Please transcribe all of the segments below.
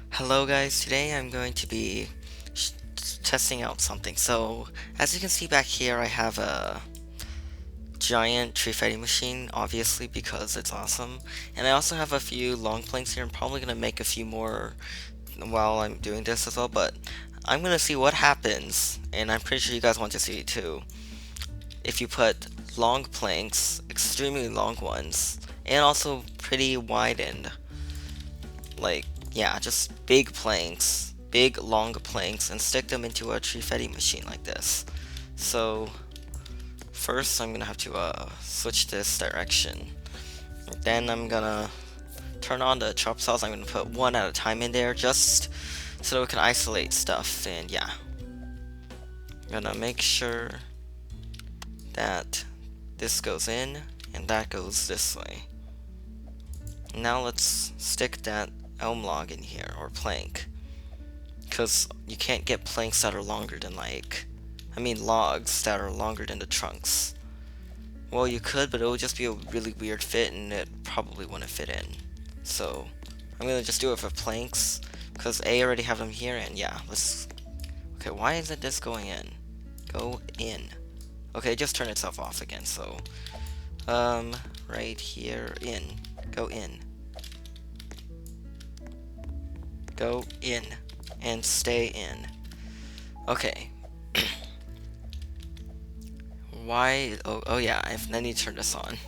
Hello guys, today I'm going to be testing out something. So, as you can see back here, I have a giant Treefetti machine, obviously because it's awesome. And I also have a few long planks here. I'm probably going to make a few more while I'm doing this as well, but I'm going to see what happens, and I'm pretty sure you guys want to see it too. If you put long planks, extremely long ones, and also pretty widened, like, yeah, just big planks, big long planks, and stick them into a Treefetti machine like this. So first I'm gonna have to switch this direction. Then I'm gonna turn on the chop saws. I'm gonna put one at a time in there just so we can isolate stuff. And yeah, I'm gonna make sure that this goes in and that goes this way. Now let's stick that elm log in here, or plank, because you can't get planks that are longer than logs that are longer than the trunks. Well, you could, but it would just be a really weird fit and it probably wouldn't fit in. So I'm gonna just do it for planks because I already have them here. And yeah, okay, why isn't this going in? Go in. Okay, just turn itself off again. So right here, in. Go in. Go in. And stay in. Okay. Why? Oh yeah, I need to turn this on.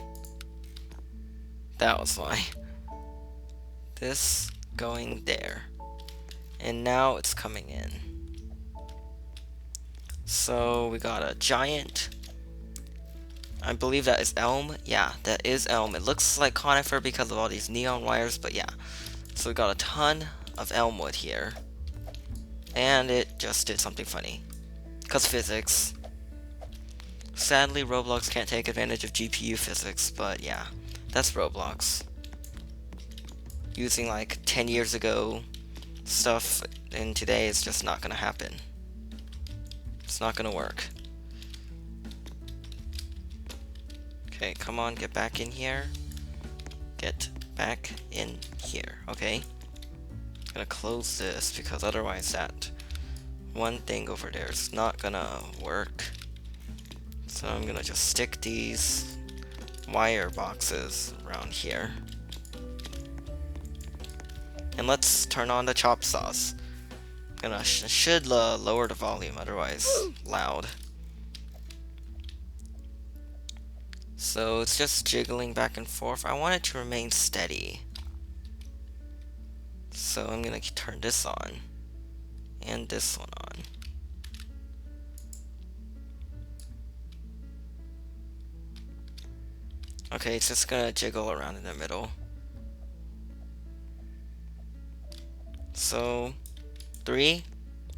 That was why. This going there. And now it's coming in. So we got a giant. I believe that is elm. Yeah, that is elm. It looks like conifer because of all these neon wires, but yeah. So we got a ton of elm wood here. And it just did something funny. Because physics. Sadly, Roblox can't take advantage of GPU physics, but yeah, that's Roblox. Using like 10 years ago stuff in today is just not gonna happen. It's not gonna work. Okay, come on, get back in here. Get back in here, okay? I'm gonna close this because otherwise that one thing over there is not gonna work. So I'm gonna just stick these wire boxes around here. And let's turn on the chop saws. Gonna should lower the volume, otherwise loud. So it's just jiggling back and forth. I want it to remain steady. So I'm gonna turn this on and this one on. Okay, it's just gonna jiggle around in the middle. So 3,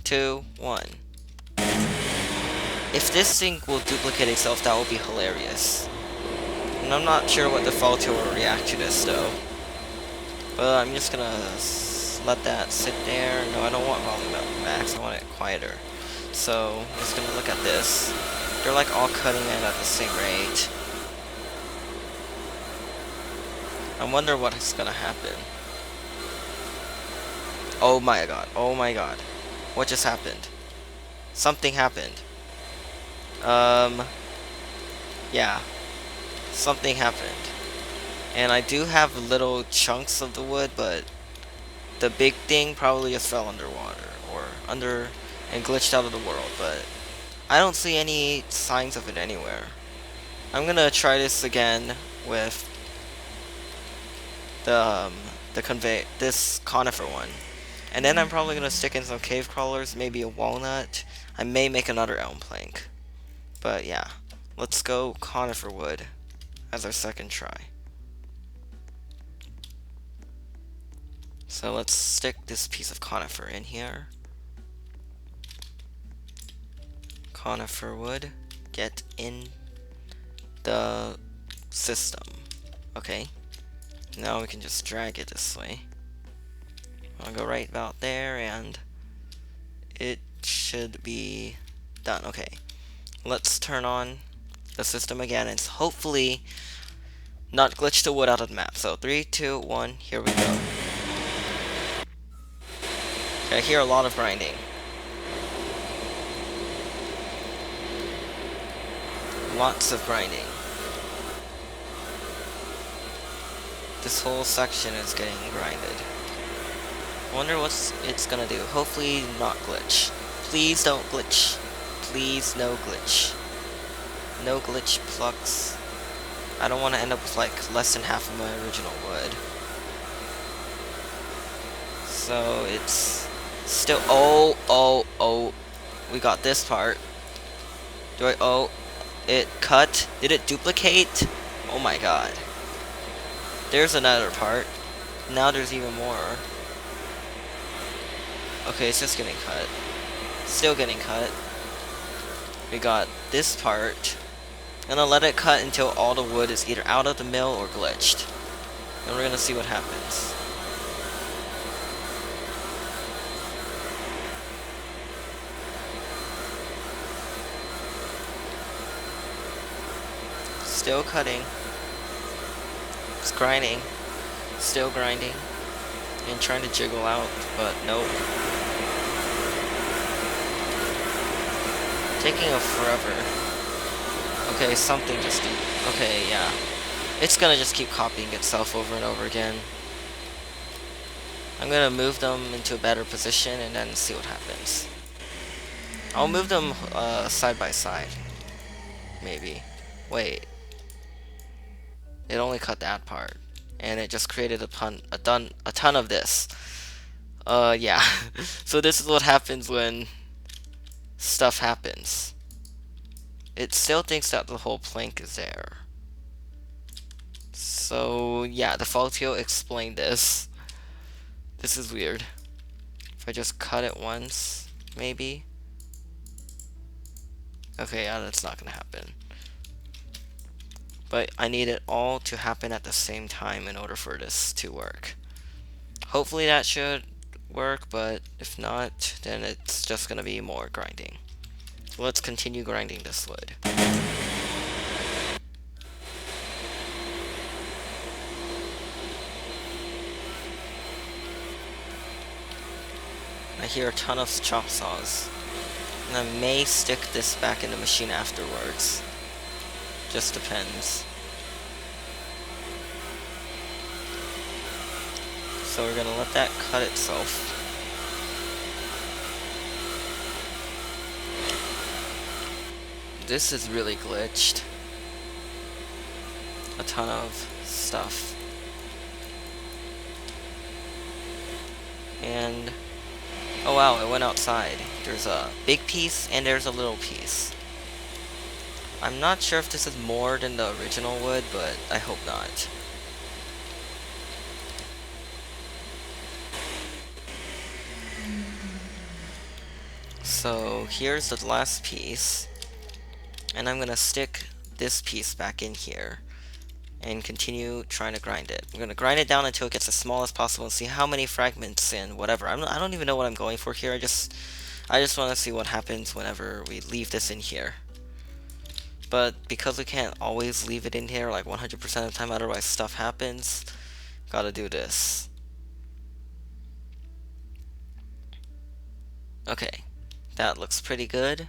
2, 1. If this thing will duplicate itself, that will be hilarious. And I'm not sure what the faulty will react to this though. But I'm just gonna let that sit there. No, I don't want volume at max, I want it quieter. So I'm just gonna look at this. They're like all cutting in at the same rate. I wonder what is gonna happen. Oh my god, oh my god. What just happened? Something happened. Yeah. Something happened. And I do have little chunks of the wood, but the big thing probably just fell underwater or under and glitched out of the world, but I don't see any signs of it anywhere. I'm gonna try this again with this conifer one. And then I'm probably gonna stick in some cave crawlers, maybe a walnut. I may make another elm plank. But yeah, let's go conifer wood as our second try. So let's stick this piece of conifer in here. Conifer wood, get in the system. Okay, now we can just drag it this way. I'll go right about there and it should be done. Okay, let's turn on the system again and hopefully not glitch the wood out of the map. So 3, 2, 1, here we go. Okay, I hear a lot of grinding. Lots of grinding. This whole section is getting grinded. I wonder what it's gonna do. Hopefully not glitch. Please don't glitch. Please no glitch. No glitch plucks. I don't want to end up with like less than half of my original wood. So it's still, oh, we got this part. It cut. Did it duplicate? Oh my god. There's another part. Now there's even more. Okay, it's just getting cut. Still getting cut. We got this part. I'm gonna let it cut until all the wood is either out of the mill or glitched. And we're gonna see what happens. Still cutting. It's grinding. Still grinding. And trying to jiggle out, but nope. Taking a forever. Okay, something just... Okay, yeah. It's gonna just keep copying itself over and over again. I'm gonna move them into a better position and then see what happens. I'll move them side by side. Maybe. Wait. It only cut that part. And it just created a ton of this. Yeah. So this is what happens when stuff happens. It still thinks that the whole plank is there. So yeah, the Faultio explained this. This is weird. If I just cut it once, maybe. Okay, yeah, that's not gonna happen. But I need it all to happen at the same time in order for this to work. Hopefully that should work, but if not, then it's just gonna be more grinding. So let's continue grinding this wood. I hear a ton of chop saws. And I may stick this back in the machine afterwards. Just depends. So we're gonna let that cut itself. This is really glitched. A ton of stuff. And oh wow, it went outside. There's a big piece and there's a little piece. I'm not sure if this is more than the original wood, but I hope not. So here's the last piece. And I'm gonna stick this piece back in here and continue trying to grind it. I'm gonna grind it down until it gets as small as possible and see how many fragments and whatever. I don't even know what I'm going for here. I just want to see what happens whenever we leave this in here. But because we can't always leave it in here like 100% of the time, otherwise stuff happens, gotta do this. Okay, that looks pretty good.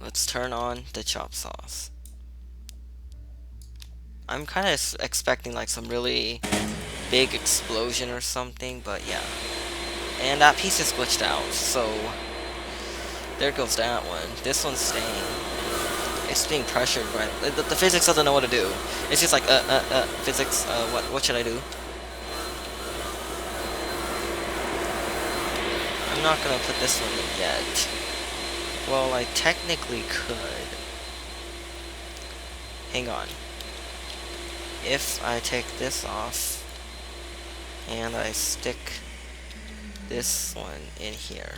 Let's turn on the chop saws. I'm kind of expecting like some really big explosion or something, but yeah. And that piece is glitched out, so there goes that one. This one's staying. It's being pressured by the physics doesn't know what to do. It's just like physics. What should I do? I'm not gonna put this one in yet. Well, I technically could. Hang on. If I take this off and I stick this one in here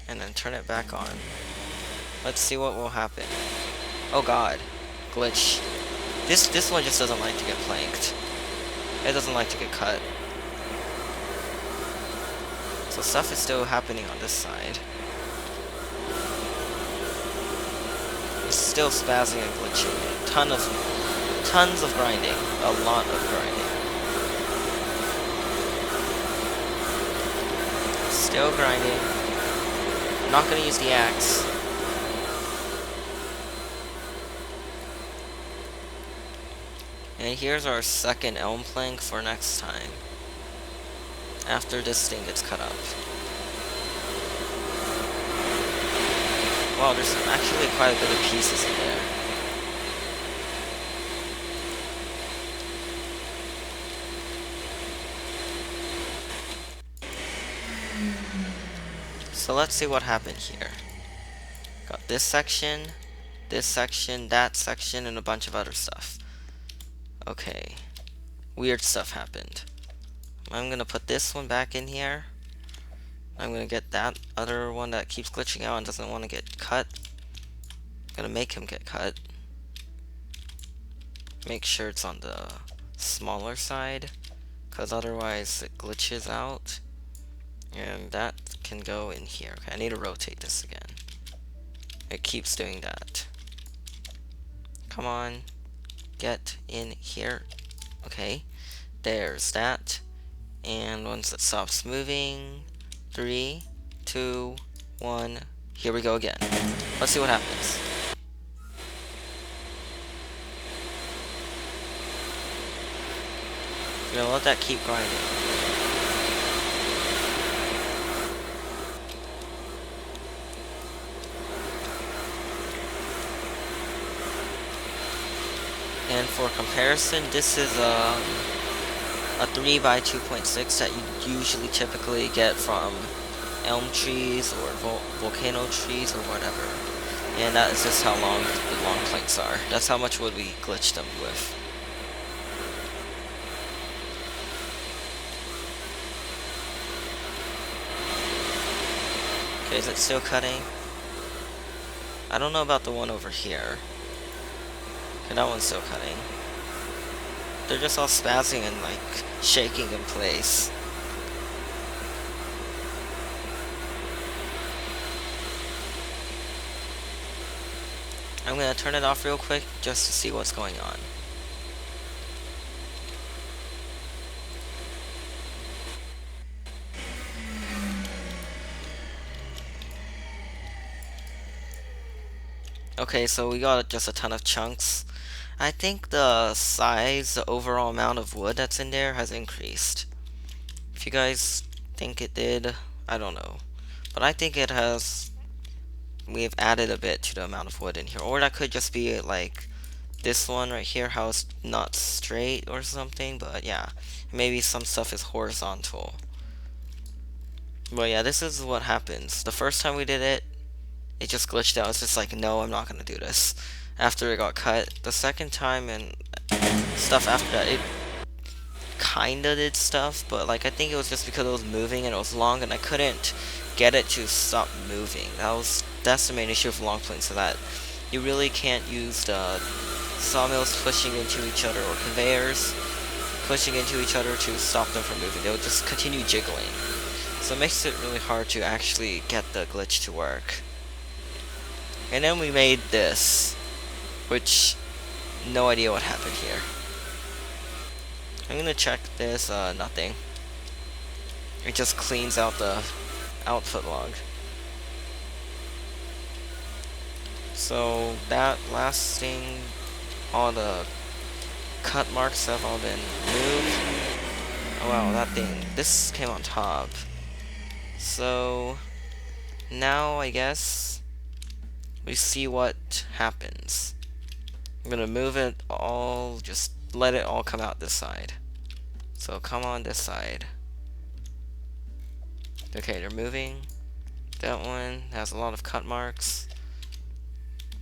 and then turn it back on, let's see what will happen. Oh god, glitch. This one just doesn't like to get planked. It doesn't like to get cut. So stuff is still happening on this side. still spazzing and glitching. Tons of grinding. A lot of grinding. Still grinding. I'm not gonna use the axe. And here's our second elm plank for next time. After this thing gets cut up. Wow, there's actually quite a bit of pieces in there. So let's see what happened here. Got this section, that section, and a bunch of other stuff. Okay. Weird stuff happened. I'm gonna put this one back in here. I'm gonna get that other one that keeps glitching out and doesn't want to get cut. I'm gonna make him get cut. Make sure it's on the smaller side, because otherwise it glitches out. And that can go in here. Okay, I need to rotate this again. It keeps doing that. Come on. Get in here. Okay. There's that. And once it stops moving, 3, 2, 1. Here we go again. Let's see what happens. I'm gonna let that keep grinding. And for comparison, this is a 3 by 2.6 that you usually typically get from elm trees or volcano trees or whatever. And that is just how long the long planks are. That's how much wood we glitched them with. Okay, is it still cutting? I don't know about the one over here. Okay, that one's still cutting. They're just all spazzing and like shaking in place. I'm gonna turn it off real quick just to see what's going on. Okay, so we got just a ton of chunks. I think the size, the overall amount of wood that's in there has increased. If you guys think it did, I don't know. But I think it has. We've added a bit to the amount of wood in here. Or that could just be like this one right here, how it's not straight or something. But yeah, maybe some stuff is horizontal. But yeah, this is what happens. The first time we did it, it just glitched out. It's just like, no, I'm not gonna do this. After it got cut. The second time and stuff after that, it kinda did stuff, but like I think it was just because it was moving and it was long and I couldn't get it to stop moving. That's the main issue with long planes, so that you really can't use the sawmills pushing into each other or conveyors pushing into each other to stop them from moving. They'll just continue jiggling. So it makes it really hard to actually get the glitch to work. And then we made this, which, no idea what happened here. I'm gonna check this, nothing. It just cleans out the output log. So that last thing, all the cut marks have all been moved. Oh wow, that thing, this came on top. So now I guess we see what happens. I'm gonna move it all, just let it all come out this side. So come on this side. Okay, they're moving. That one has a lot of cut marks.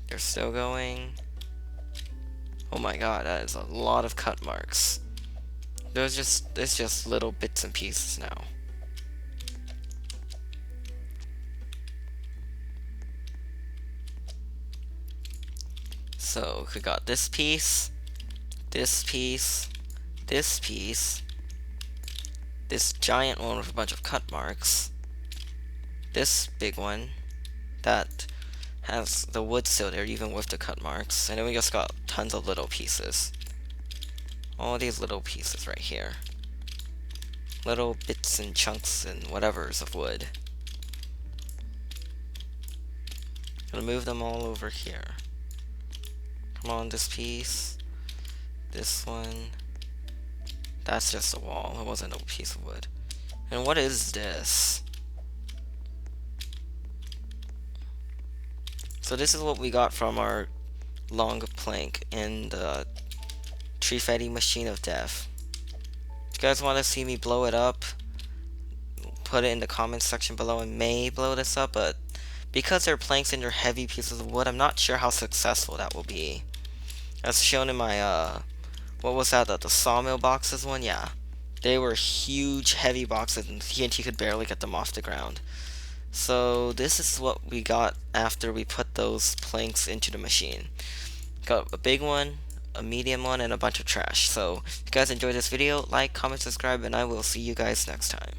They're still going. Oh my god, that is a lot of cut marks. It's just little bits and pieces now. So we got this piece, this piece, this piece, this giant one with a bunch of cut marks, this big one that has the wood still there, even with the cut marks. And then we just got tons of little pieces. All these little pieces right here. Little bits and chunks and whatevers of wood. Gonna move them all over here. Come on, this piece. This one. That's just a wall. It wasn't a piece of wood. And what is this? So this is what we got from our long plank in the Treefetti machine of death. If you guys want to see me blow it up, put it in the comments section below. I may blow this up, but because they're planks and they're heavy pieces of wood, I'm not sure how successful that will be. As shown in my what was that? The sawmill boxes one? Yeah. They were huge, heavy boxes, and TNT could barely get them off the ground. So this is what we got after we put those planks into the machine. Got a big one, a medium one, and a bunch of trash. So if you guys enjoyed this video, like, comment, subscribe, and I will see you guys next time.